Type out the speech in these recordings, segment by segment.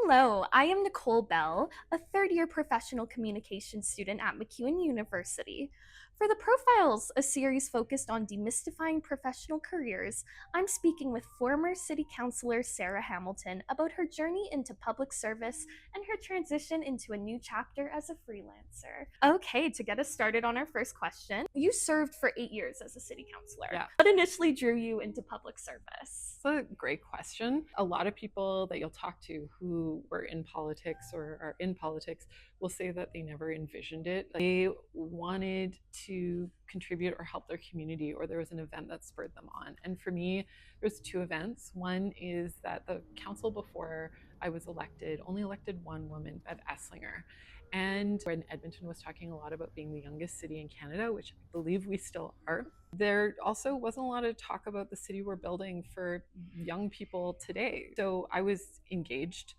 Hello, I am Nicole Bell, a third-year professional communications student at MacEwan University. For the Profiles, a series focused on demystifying professional careers, I'm speaking with former City Councillor Sarah Hamilton about her journey into public service and her transition into a new chapter as a freelancer. Okay, to get us started on our first question, you served for 8 years as a City Councillor. Yeah. What initially drew you into public service? It's a great question. A lot of people that you'll talk to who were in politics or are in politics will say that they never envisioned it. They wanted to contribute or help their community, or there was an event that spurred them on. And for me, there's two events. One is that the council before I was elected only elected one woman, Bev Esslinger. And when Edmonton was talking a lot about being the youngest city in Canada, which I believe we still are, there also wasn't a lot of talk about the city we're building for young people today. So I was engaged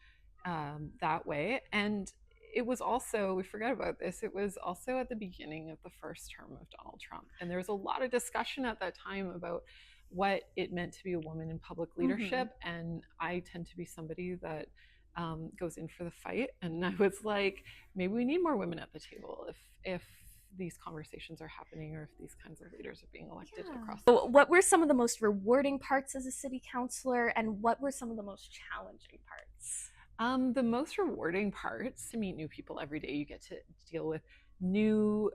that way. And it was also, we forget about this, it was also at the beginning of the first term of Donald Trump. And there was a lot of discussion at that time about what it meant to be a woman in public leadership. And I tend to be somebody that goes in for the fight. And I was like, maybe we need more women at the table if these conversations are happening or if these kinds of leaders are being elected across the So what were some of the most rewarding parts as a city councillor, and what were some of the most challenging parts? The most rewarding parts to meet new people every day. You get to deal with new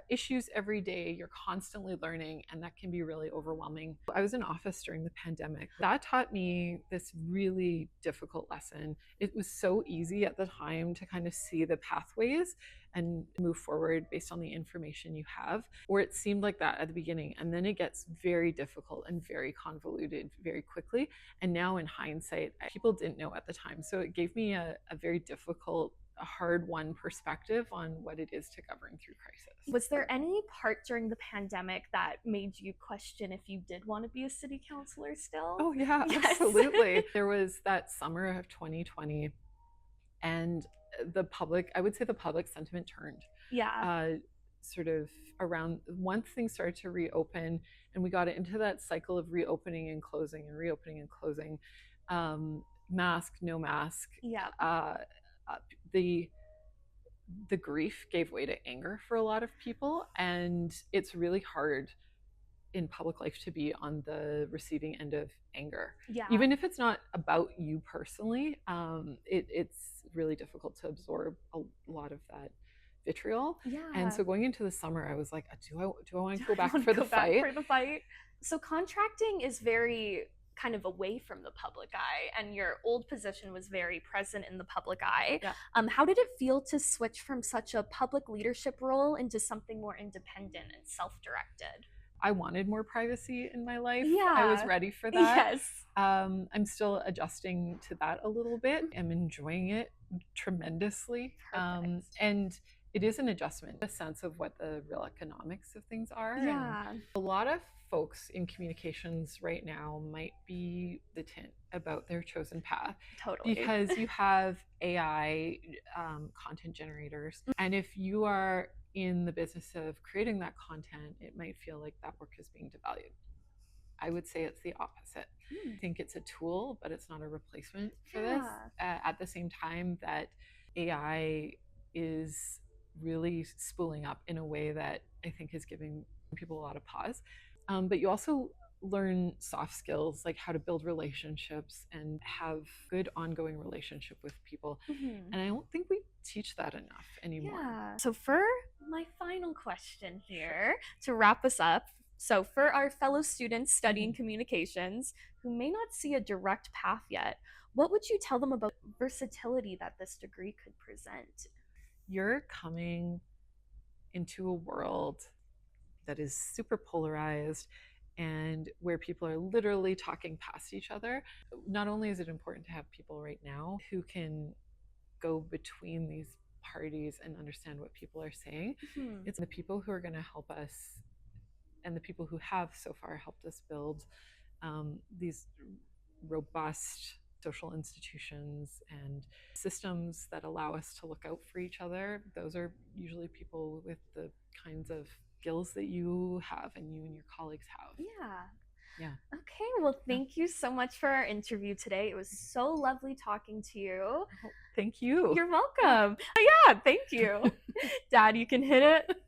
issues every day. You're constantly learning, and that can be really overwhelming. I was in office during the pandemic. That taught me this really difficult lesson. It was so easy at the time to kind of see the pathways and move forward based on the information you have, or it seemed like that at the beginning. And then it gets very difficult and very convoluted very quickly. And now in hindsight, people didn't know at the time. So it gave me a very difficult, a hard-won perspective on what it is to govern through crisis. Was there any part during the pandemic that made you question if you did want to be a city councillor still? Oh yeah, Yes. Absolutely. There was that summer of 2020, and I would say the public sentiment turned. Yeah. Sort of around once things started to reopen and we got into that cycle of reopening and closing and reopening and closing, mask, no mask. Yeah. The grief gave way to anger for a lot of people, and it's really hard in public life to be on the receiving end of anger. Yeah. Even if it's not about you personally, it's really difficult to absorb a lot of that vitriol. Yeah. And so going into the summer, I was like, do I want to go back I for wanna the go back fight? for the fight. So contracting is very kind of away from the public eye, and your old position was very present in the public eye. Yeah. How did it feel to switch from such a public leadership role into something more independent and self-directed? I wanted more privacy in my life. Yeah. I was ready for that. Yes. I'm still adjusting to that a little bit. I'm enjoying it tremendously. Perfect. And it is an adjustment, a sense of what the real economics of things are. Yeah. And a lot of folks in communications right now might be hesitant about their chosen path. Totally. Because you have AI content generators. And if you are in the business of creating that content, it might feel like that work is being devalued. I would say it's the opposite. I think it's a tool, but it's not a replacement for this. At the same time that AI is really spooling up in a way that I think is giving people a lot of pause. But you also learn soft skills like how to build relationships and have good ongoing relationship with people. And I don't think we teach that enough anymore. Yeah. So for my final question here to wrap us up, so for our fellow students studying communications who may not see a direct path yet, what would you tell them about versatility that this degree could present? You're coming into a world that is super polarized and where people are literally talking past each other. Not only is it important to have people right now who can go between these parties and understand what people are saying, it's the people who are going to help us and the people who have so far helped us build these robust social institutions and systems that allow us to look out for each other. Those are usually people with the kinds of skills that you have and you and your colleagues have. Yeah. Yeah. Okay, well, thank you so much for our interview today. It was so lovely talking to you. Oh, thank you. You're welcome. Yeah, thank you. Dad, you can hit it.